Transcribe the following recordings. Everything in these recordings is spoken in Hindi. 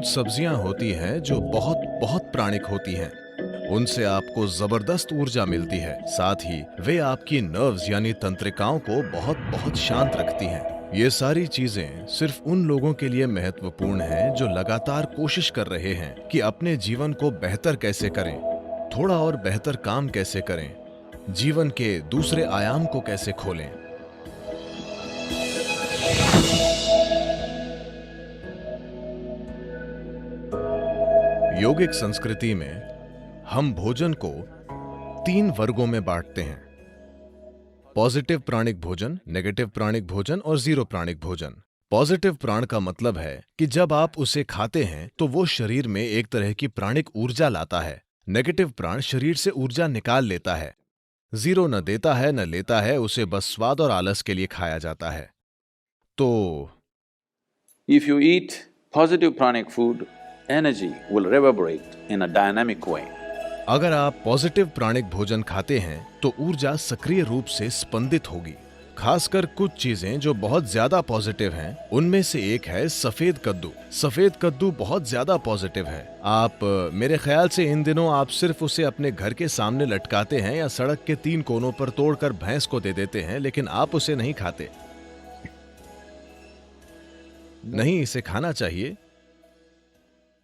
कुछ सब्जियां होती हैं जो बहुत बहुत प्राणिक होती हैं। उनसे आपको जबरदस्त ऊर्जा मिलती है। साथ ही वे आपकी नर्व्स यानी तंत्रिकाओं को बहुत बहुत शांत रखती हैं। ये सारी चीजें सिर्फ उन लोगों के लिए महत्वपूर्ण हैं जो लगातार कोशिश कर रहे हैं कि अपने जीवन को बेहतर कैसे करें, थोड़ा और बेहतर काम कैसे करें, जीवन के दूसरे आयाम को कैसे खोलें। योगिक संस्कृति में हम भोजन को 3 वर्गों में बांटते हैं: पॉजिटिव प्राणिक भोजन, नेगेटिव प्राणिक भोजन और जीरो प्राणिक भोजन। पॉजिटिव प्राण का मतलब है कि जब आप उसे खाते हैं तो वो शरीर में एक तरह की प्राणिक ऊर्जा लाता है। नेगेटिव प्राण शरीर से ऊर्जा निकाल लेता है। जीरो न देता है न लेता है, उसे बस स्वाद और आलस के लिए खाया जाता है। तो If you eat positive pranic food, energy will reverberate in a dynamic way. अगर आप पॉजिटिव प्राणिक भोजन खाते हैं तो ऊर्जा सक्रिय रूप से स्पंदित होगी। खासकर कुछ चीजें जो बहुत ज्यादा पॉजिटिव हैं, उनमें से एक है सफेद कद्दू। सफेद कद्दू बहुत ज्यादा पॉजिटिव है। मेरे ख्याल से इन दिनों आप सिर्फ उसे अपने घर के सामने लटकाते हैं या सड़क के 3 कोनों पर तोड़कर भैंस को दे देते हैं, लेकिन आप उसे नहीं खाते। नहीं, इसे खाना चाहिए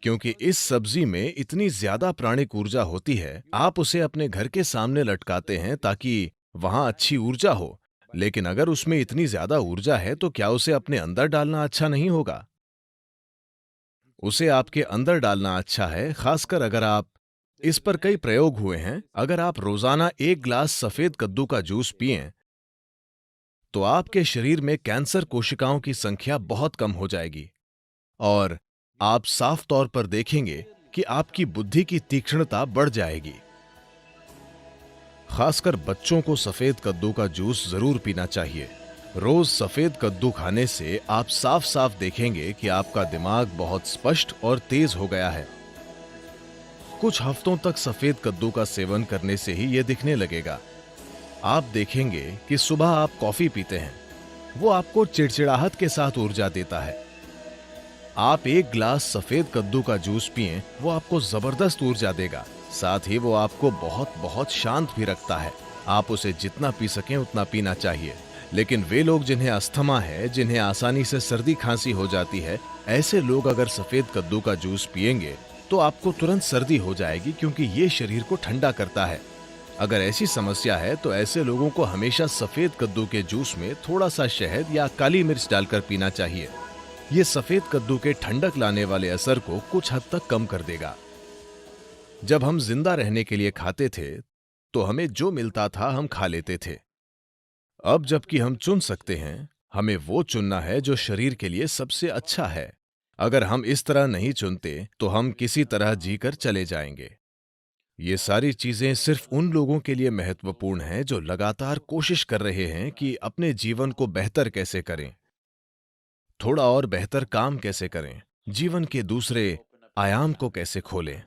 क्योंकि इस सब्जी में इतनी ज्यादा प्राणिक ऊर्जा होती है। आप उसे अपने घर के सामने लटकाते हैं ताकि वहां अच्छी ऊर्जा हो, लेकिन अगर उसमें इतनी ज्यादा ऊर्जा है तो क्या उसे अपने अंदर डालना अच्छा नहीं होगा? उसे आपके अंदर डालना अच्छा है, खासकर अगर आप इस पर कई प्रयोग हुए हैं। अगर आप रोजाना 1 गिलास सफेद कद्दू का जूस पिएं तो आपके शरीर में कैंसर कोशिकाओं की संख्या बहुत कम हो जाएगी और आप साफ तौर पर देखेंगे कि आपकी बुद्धि की तीक्ष्णता बढ़ जाएगी। खासकर बच्चों को सफेद कद्दू का जूस जरूर पीना चाहिए। रोज सफेद कद्दू खाने से आप साफ साफ देखेंगे कि आपका दिमाग बहुत स्पष्ट और तेज हो गया है। कुछ हफ्तों तक सफेद कद्दू का सेवन करने से ही यह दिखने लगेगा। आप देखेंगे कि सुबह आप कॉफी पीते हैं, वो आपको चिड़चिड़ाहट के साथ ऊर्जा देता है। आप 1 गिलास सफेद कद्दू का जूस पिएं, वो आपको जबरदस्त ऊर्जा देगा। साथ ही वो आपको बहुत बहुत शांत भी रखता है। आप उसे जितना पी सकें उतना पीना चाहिए। लेकिन वे लोग जिन्हें अस्थमा है, जिन्हें आसानी से सर्दी खांसी हो जाती है, ऐसे लोग अगर सफेद कद्दू का जूस पिएंगे तो आपको तुरंत सर्दी हो जाएगी, क्योंकि ये शरीर को ठंडा करता है। अगर ऐसी समस्या है तो ऐसे लोगों को हमेशा सफेद कद्दू के जूस में थोड़ा सा शहद या काली मिर्च डालकर पीना चाहिए। ये सफेद कद्दू के ठंडक लाने वाले असर को कुछ हद तक कम कर देगा। जब हम जिंदा रहने के लिए खाते थे तो हमें जो मिलता था हम खा लेते थे। अब जबकि हम चुन सकते हैं, हमें वो चुनना है जो शरीर के लिए सबसे अच्छा है। अगर हम इस तरह नहीं चुनते तो हम किसी तरह जीकर चले जाएंगे। ये सारी चीजें सिर्फ उन लोगों के लिए महत्वपूर्ण हैं जो लगातार कोशिश कर रहे हैं कि अपने जीवन को बेहतर कैसे करें, थोड़ा और बेहतर काम कैसे करें, जीवन के दूसरे आयाम को कैसे खोलें।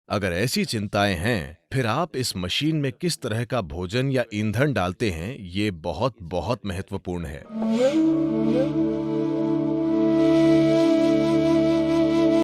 अगर ऐसी चिंताएं हैं, फिर आप इस मशीन में किस तरह का भोजन या ईंधन डालते हैं, ये बहुत बहुत महत्वपूर्ण है।